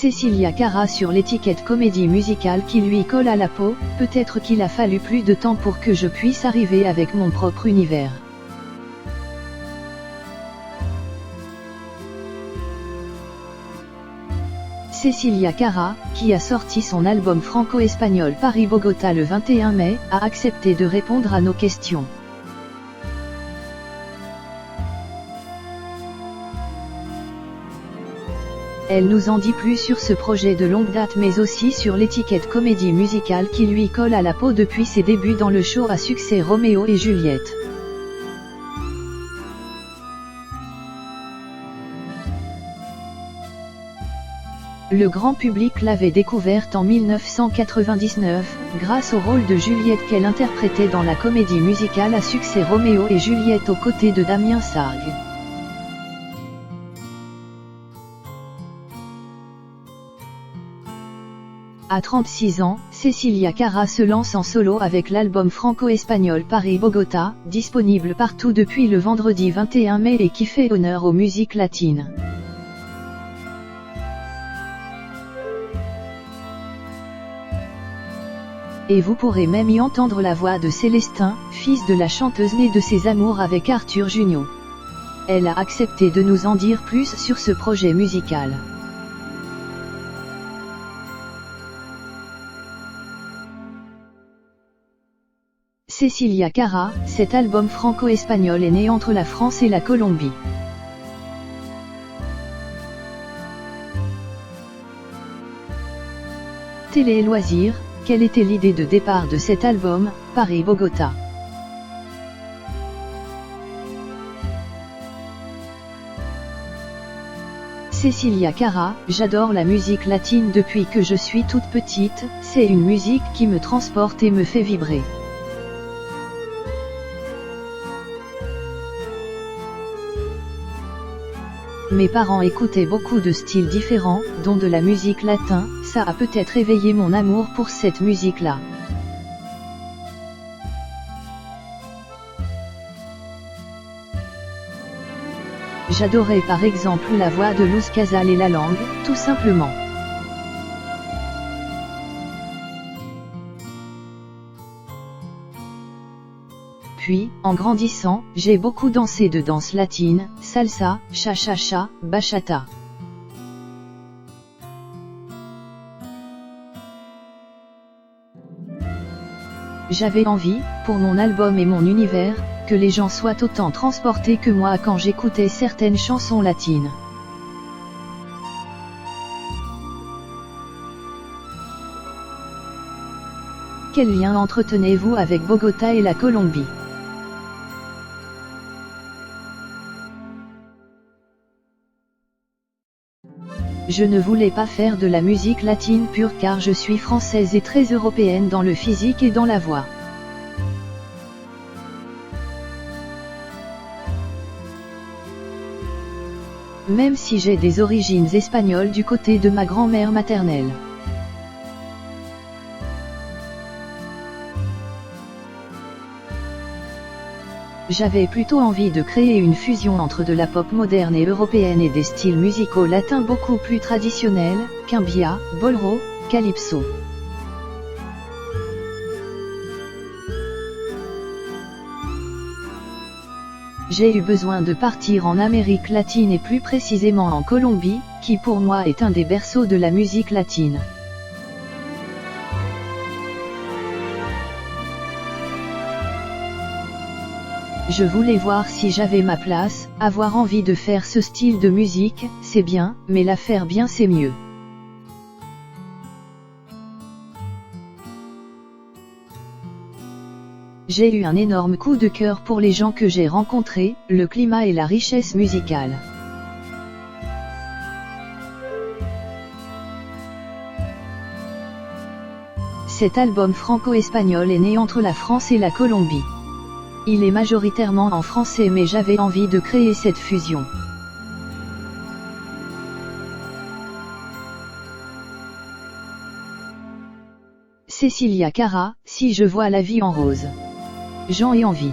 Cecilia Cara sur l'étiquette comédie musicale qui lui colle à la peau, peut-être qu'il a fallu plus de temps pour que je puisse arriver avec mon propre univers. Cecilia Cara, qui a sorti son album franco-espagnol Paris-Bogota le 21 mai, a accepté de répondre à nos questions. Elle nous en dit plus sur ce projet de longue date mais aussi sur l'étiquette comédie musicale qui lui colle à la peau depuis ses débuts dans le show à succès Roméo et Juliette. Le grand public l'avait découverte en 1999, grâce au rôle de Juliette qu'elle interprétait dans la comédie musicale à succès Roméo et Juliette aux côtés de Damien Sargue. À 36 ans, Cecilia Cara se lance en solo avec l'album franco-espagnol Paris-Bogota, disponible partout depuis le vendredi 21 mai et qui fait honneur aux musiques latines. Et vous pourrez même y entendre la voix de Célestin, fils de la chanteuse née de ses amours avec Arthur Junio. Elle a accepté de nous en dire plus sur ce projet musical. Cecilia Cara, cet album franco-espagnol est né entre la France et la Colombie. Télé et loisirs, quelle était l'idée de départ de cet album, Paris-Bogota? Cecilia Cara, j'adore la musique latine depuis que je suis toute petite, c'est une musique qui me transporte et me fait vibrer. Mes parents écoutaient beaucoup de styles différents, dont de la musique latine, ça a peut-être éveillé mon amour pour cette musique-là. J'adorais par exemple la voix de Luz Casal et la langue, tout simplement. Puis, en grandissant, j'ai beaucoup dansé de danse latine, salsa, cha-cha-cha, bachata. J'avais envie, pour mon album et mon univers, que les gens soient autant transportés que moi quand j'écoutais certaines chansons latines. Quel lien entretenez-vous avec Bogota et la Colombie? Je ne voulais pas faire de la musique latine pure car je suis française et très européenne dans le physique et dans la voix. Même si j'ai des origines espagnoles du côté de ma grand-mère maternelle. J'avais plutôt envie de créer une fusion entre de la pop moderne et européenne et des styles musicaux latins beaucoup plus traditionnels, cumbia, bolero, calypso. J'ai eu besoin de partir en Amérique latine et plus précisément en Colombie, qui pour moi est un des berceaux de la musique latine. Je voulais voir si j'avais ma place, avoir envie de faire ce style de musique, c'est bien, mais la faire bien c'est mieux. J'ai eu un énorme coup de cœur pour les gens que j'ai rencontrés, le climat et la richesse musicale. Cet album franco-espagnol est né entre la France et la Colombie. Il est majoritairement en français mais j'avais envie de créer cette fusion. Cecilia Cara, si je vois la vie en rose. J'en ai envie.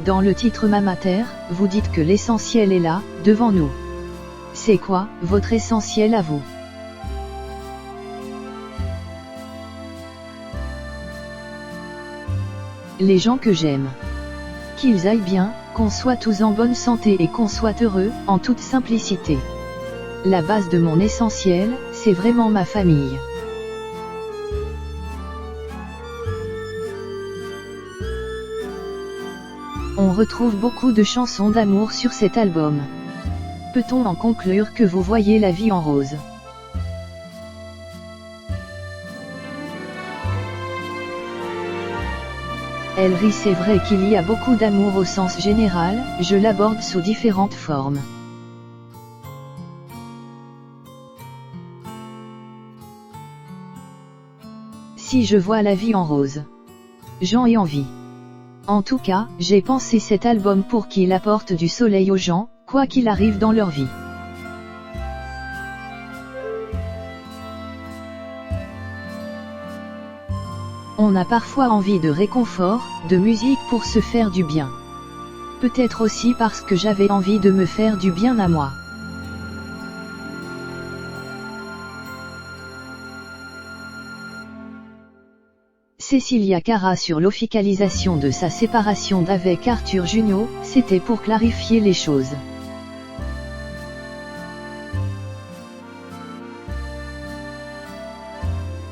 Dans le titre Mama Terre, vous dites que l'essentiel est là, devant nous. C'est quoi, votre essentiel à vous? Les gens que j'aime. Qu'ils aillent bien, qu'on soit tous en bonne santé et qu'on soit heureux, en toute simplicité. La base de mon essentiel, c'est vraiment ma famille. On retrouve beaucoup de chansons d'amour sur cet album. Peut-on en conclure que vous voyez la vie en rose? Elle rit, c'est vrai qu'il y a beaucoup d'amour au sens général, je l'aborde sous différentes formes. Si je vois la vie en rose, j'en ai envie. En tout cas, j'ai pensé cet album pour qu'il apporte du soleil aux gens, quoi qu'il arrive dans leur vie. On a parfois envie de réconfort, de musique pour se faire du bien. Peut-être aussi parce que j'avais envie de me faire du bien à moi. Cecilia Cara sur l'officialisation de sa séparation d'avec Arthur Junio, c'était pour clarifier les choses.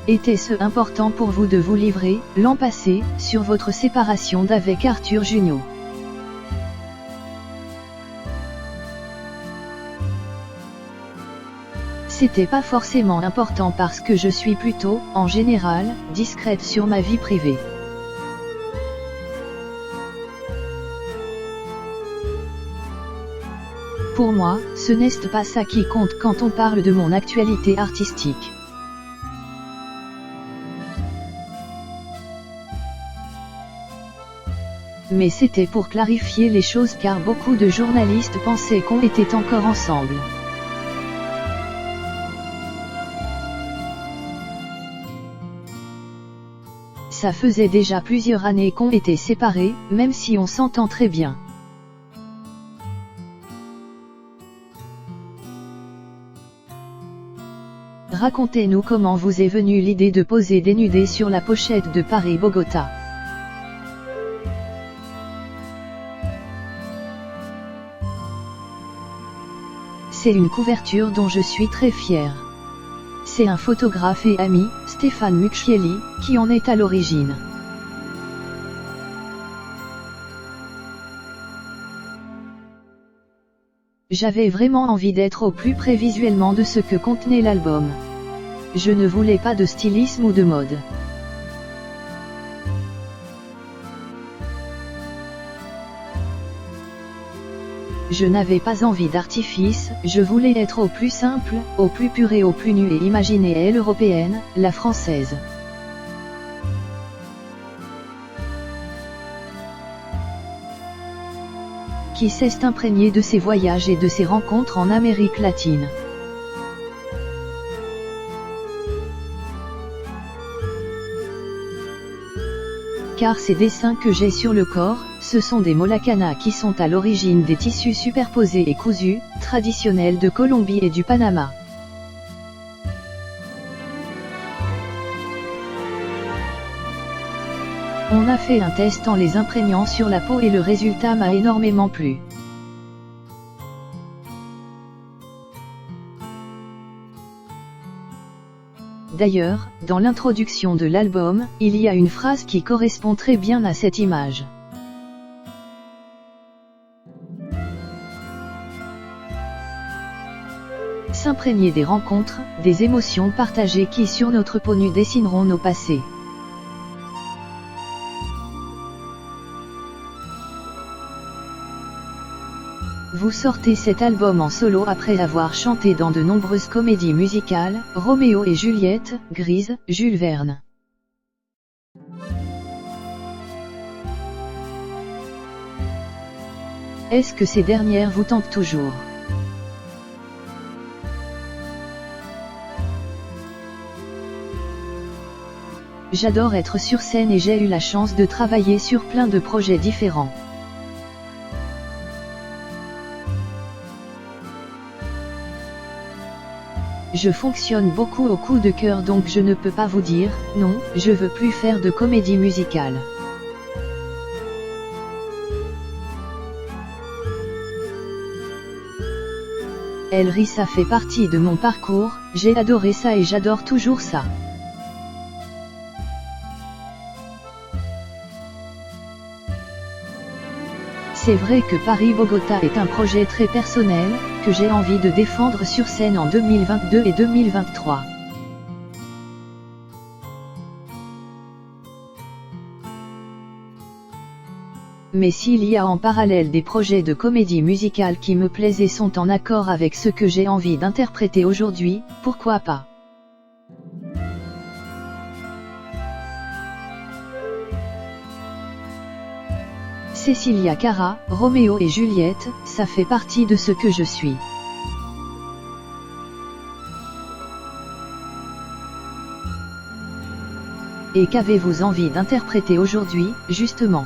Était-ce important pour vous de vous livrer, l'an passé, sur votre séparation d'avec Arthur Junio? C'était pas forcément important parce que je suis plutôt, en général, discrète sur ma vie privée. Pour moi, ce n'est pas ça qui compte quand on parle de mon actualité artistique. Mais c'était pour clarifier les choses car beaucoup de journalistes pensaient qu'on était encore ensemble. Ça faisait déjà plusieurs années qu'on était séparés, même si on s'entend très bien. Racontez-nous comment vous est venue l'idée de poser dénudé sur la pochette de Paris-Bogota. C'est une couverture dont je suis très fière. C'est un photographe et ami, Stéphane Mucchielli, qui en est à l'origine. J'avais vraiment envie d'être au plus près visuellement de ce que contenait l'album. Je ne voulais pas de stylisme ou de mode. Je n'avais pas envie d'artifice, je voulais être au plus simple, au plus pur et au plus nu et imaginer elle européenne, la française. Qui s'est imprégné de ses voyages et de ses rencontres en Amérique latine. Car ces dessins que j'ai sur le corps, ce sont des molacanas qui sont à l'origine des tissus superposés et cousus, traditionnels de Colombie et du Panama. On a fait un test en les imprégnant sur la peau et le résultat m'a énormément plu. D'ailleurs, dans l'introduction de l'album, il y a une phrase qui correspond très bien à cette image. S'imprégner des rencontres, des émotions partagées qui sur notre peau nue dessineront nos passés. Vous sortez cet album en solo après avoir chanté dans de nombreuses comédies musicales, Roméo et Juliette, Grise, Jules Verne. Est-ce que ces dernières vous tentent toujours? J'adore être sur scène et j'ai eu la chance de travailler sur plein de projets différents. Je fonctionne beaucoup au coup de cœur, donc je ne peux pas vous dire, non, je veux plus faire de comédie musicale. Elle rit, ça fait partie de mon parcours, j'ai adoré ça et j'adore toujours ça. C'est vrai que Paris-Bogota est un projet très personnel, que j'ai envie de défendre sur scène en 2022 et 2023. Mais s'il y a en parallèle des projets de comédie musicale qui me plaisent et sont en accord avec ce que j'ai envie d'interpréter aujourd'hui, pourquoi pas? Cecilia Cara, Roméo et Juliette, ça fait partie de ce que je suis. Et qu'avez-vous envie d'interpréter aujourd'hui, justement?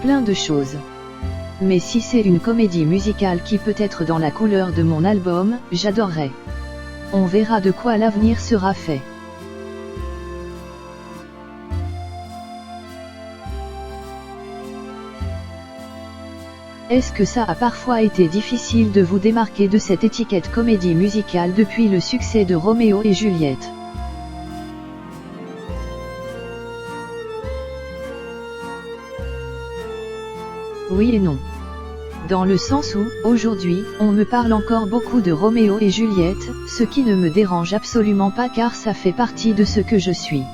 Plein de choses. Mais si c'est une comédie musicale qui peut être dans la couleur de mon album, j'adorerais. On verra de quoi l'avenir sera fait. Est-ce que ça a parfois été difficile de vous démarquer de cette étiquette comédie musicale depuis le succès de Roméo et Juliette? Oui et non. Dans le sens où, aujourd'hui, on me parle encore beaucoup de Roméo et Juliette, ce qui ne me dérange absolument pas car ça fait partie de ce que je suis.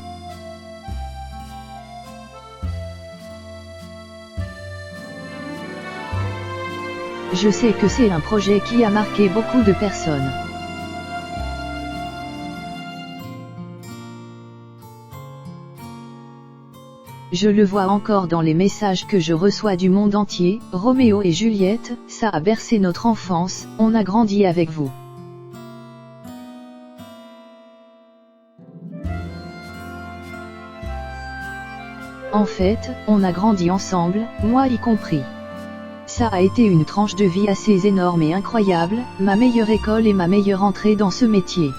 Je sais que c'est un projet qui a marqué beaucoup de personnes. Je le vois encore dans les messages que je reçois du monde entier, Roméo et Juliette, ça a bercé notre enfance, on a grandi avec vous. En fait, on a grandi ensemble, moi y compris. Ça a été une tranche de vie assez énorme et incroyable, ma meilleure école et ma meilleure entrée dans ce métier.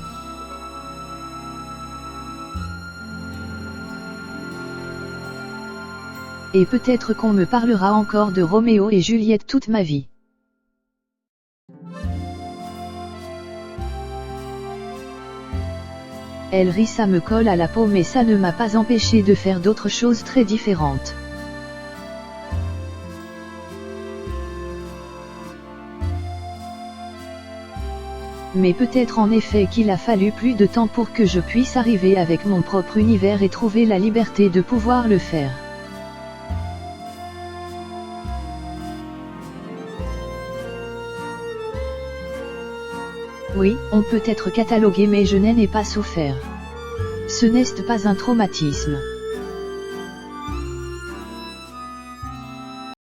Et peut-être qu'on me parlera encore de Roméo et Juliette toute ma vie. Elle rit, ça me colle à la peau, mais ça ne m'a pas empêché de faire d'autres choses très différentes. Mais peut-être en effet qu'il a fallu plus de temps pour que je puisse arriver avec mon propre univers et trouver la liberté de pouvoir le faire. Oui, on peut être catalogué, mais je n'en ai pas souffert. Ce n'est pas un traumatisme.